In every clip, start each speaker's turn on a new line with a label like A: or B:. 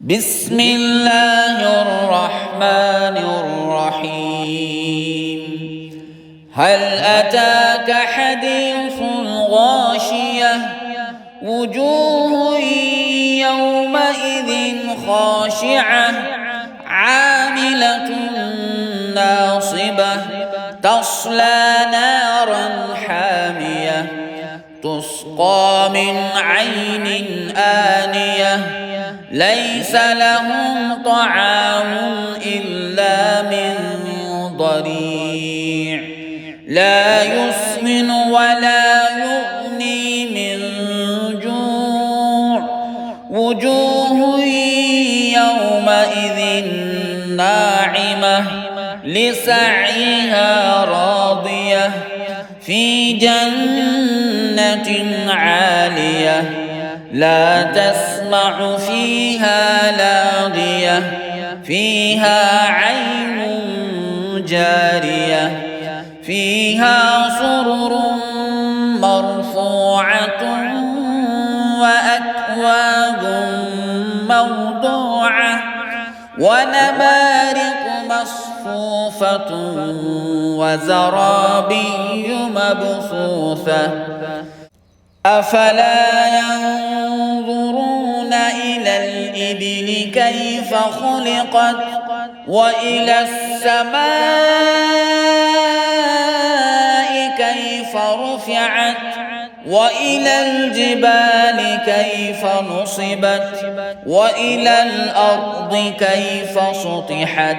A: بسم الله الرحمن الرحيم. هل أتاك حديث الغاشية؟ وجوه يومئذ خاشعة عاملة ناصبة تصلى نارا حامية تسقى من عين آنية ليس لهم طعام إلا من ضريع لا يسمن ولا يغني من جوع وجوه يومئذ ناعمة لسعيها راضية في جنة عالية لا تسمع فيها لاغية فيها عين جارية فيها سرر مرفوعة وأكواب موضوعة ونمارق مصفوفة وزرابي مبثوثة أفلا ينظرون إلى الإبل كيف خلقت وإلى السماء كيف رفعت وإلى الجبال كيف نصبت وإلى الأرض كيف سطحت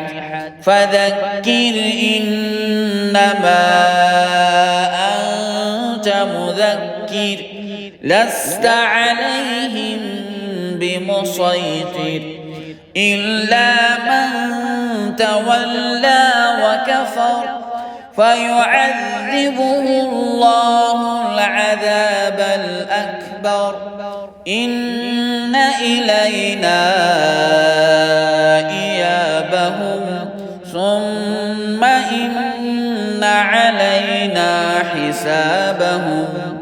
A: فذكر إنما أنت مذكر لست عليهم بمسيطر إلا من تولى وكفر فيعذبه الله العذاب الأكبر إن إلينا إيابهم ثم إن علينا حسابهم